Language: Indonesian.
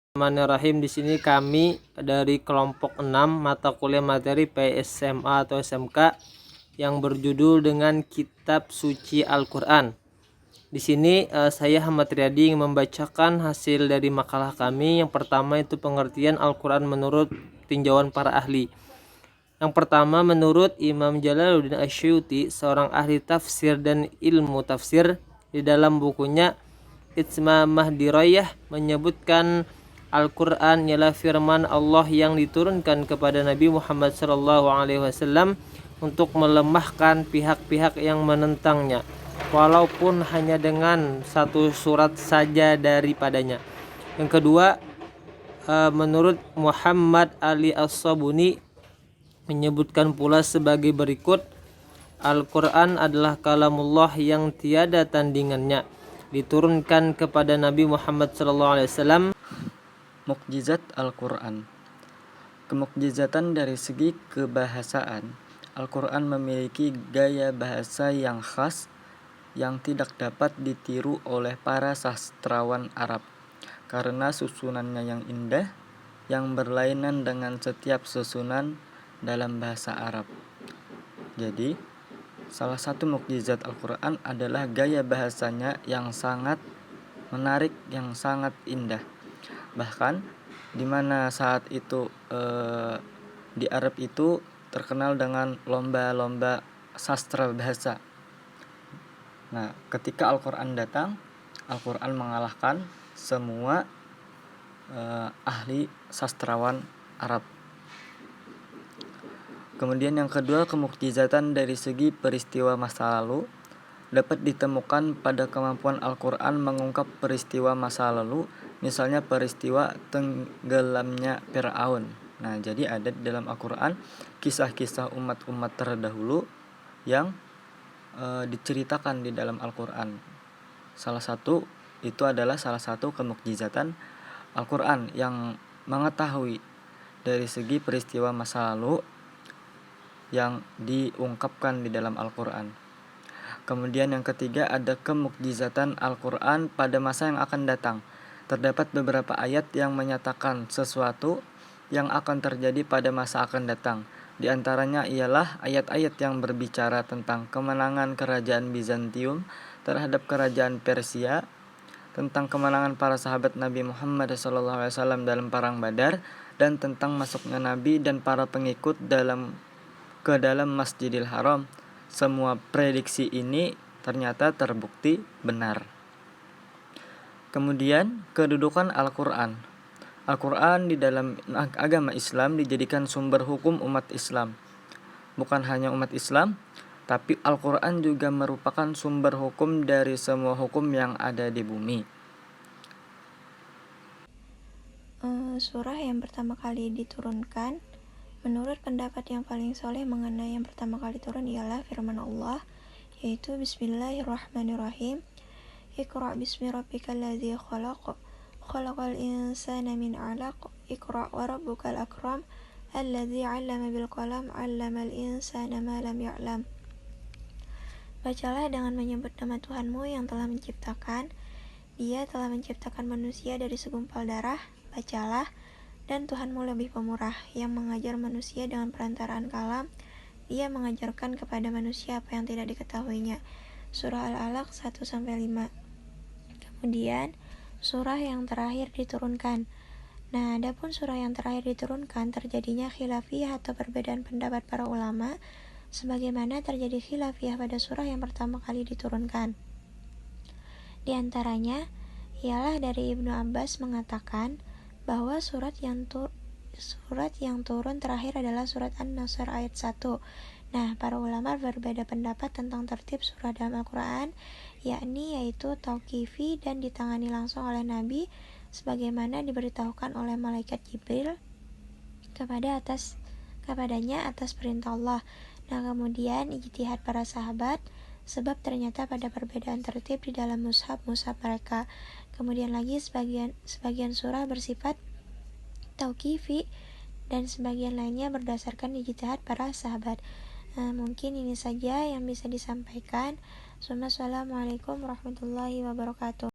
Bismillahirrahmanirrahim. Di sini kami dari kelompok 6 mata kuliah materi PSMA atau SMK yang berjudul dengan Kitab Suci Al-Qur'an. Di sini saya Ahmad Riyadi ingin membacakan hasil dari makalah kami. Yang pertama itu pengertian Al-Qur'an menurut tinjauan para ahli. Yang pertama, menurut Imam Jalaluddin Asyuyuti, seorang ahli tafsir dan ilmu tafsir, di dalam bukunya Itsmamah Dirayah menyebutkan Al-Quran ialah firman Allah yang diturunkan kepada Nabi Muhammad SAW untuk melemahkan pihak-pihak yang menentangnya, walaupun hanya dengan satu surat saja daripadanya. Yang kedua, menurut Muhammad Ali As-Sabuni menyebutkan pula sebagai berikut: Al-Quran adalah kalamullah yang tiada tandingannya, diturunkan kepada Nabi Muhammad SAW. Mukjizat Al-Quran. Kemukjizatan dari segi kebahasaan. Al-Quran memiliki gaya bahasa yang khas yang tidak dapat ditiru oleh para sastrawan Arab karena susunannya yang indah yang berlainan dengan setiap susunan dalam bahasa Arab. Jadi, salah satu mukjizat Al-Quran adalah gaya bahasanya yang sangat menarik, yang sangat indah. Bahkan di mana saat itu di Arab itu terkenal dengan lomba-lomba sastra bahasa. Nah, ketika Al-Quran datang, Al-Quran mengalahkan semua ahli sastrawan Arab. Kemudian yang kedua, kemukjizatan dari segi peristiwa masa lalu dapat ditemukan pada kemampuan Al-Quran mengungkap peristiwa masa lalu, misalnya peristiwa tenggelamnya Fir'aun. Nah, jadi ada di dalam Al-Quran kisah-kisah umat-umat terdahulu yang diceritakan di dalam Al-Quran. Salah satu kemukjizatan Al-Quran yang mengetahui dari segi peristiwa masa lalu yang diungkapkan di dalam Al-Quran. Kemudian yang ketiga, ada kemukjizatan Al-Quran pada masa yang akan datang. Terdapat beberapa ayat yang menyatakan sesuatu yang akan terjadi pada masa akan datang. Di antaranya ialah ayat-ayat yang berbicara tentang kemenangan kerajaan Bizantium terhadap kerajaan Persia, tentang kemenangan para sahabat Nabi Muhammad SAW dalam perang Badar, dan tentang masuknya Nabi dan para pengikut ke dalam Masjidil Haram. Semua prediksi ini ternyata terbukti benar. Kemudian kedudukan Al-Quran. Al-Quran di dalam agama Islam dijadikan sumber hukum umat Islam. Bukan hanya umat Islam, tapi Al-Quran juga merupakan sumber hukum dari semua hukum yang ada di bumi. Surah yang pertama kali diturunkan, menurut pendapat yang paling soleh mengenai yang pertama kali turun ialah firman Allah, yaitu Bismillahirrahmanirrahim. Iqra' bismi rabbikal ladzi khalaq, khalaqal insana min 'alaq, Iqra' wa rabbukal akram, alladzi 'allama bil qalam, 'allamal insana ma lam ya'lam. Bacalah dengan menyebut nama Tuhanmu yang telah menciptakan. Dia telah menciptakan manusia dari segumpal darah. Bacalah, dan Tuhanmu lebih pemurah, yang mengajar manusia dengan perantaraan kalam. Dia mengajarkan kepada manusia apa yang tidak diketahuinya. Surah Al-Alaq 1-5. Kemudian surah yang terakhir diturunkan. Nah, adapun surah yang terakhir diturunkan terjadinya khilafiyah atau perbedaan pendapat para ulama, sebagaimana terjadi khilafiyah pada surah yang pertama kali diturunkan. Di antaranya ialah dari Ibnu Abbas mengatakan bahwa surat yang turun terakhir adalah surat An-Nasr ayat 1. Nah, para ulama berbeda pendapat tentang tertib surah dalam Al-Quran, yaitu tauqifi dan ditangani langsung oleh Nabi sebagaimana diberitahukan oleh malaikat Jibril kepadanya atas perintah Allah. Nah, kemudian ijtihad para sahabat, sebab ternyata pada perbedaan tertib di dalam mushaf mereka. Kemudian lagi sebagian surah bersifat tauqifi dan sebagian lainnya berdasarkan ijtihad para sahabat. Mungkin ini saja yang bisa disampaikan. Assalamualaikum warahmatullahi wabarakatuh.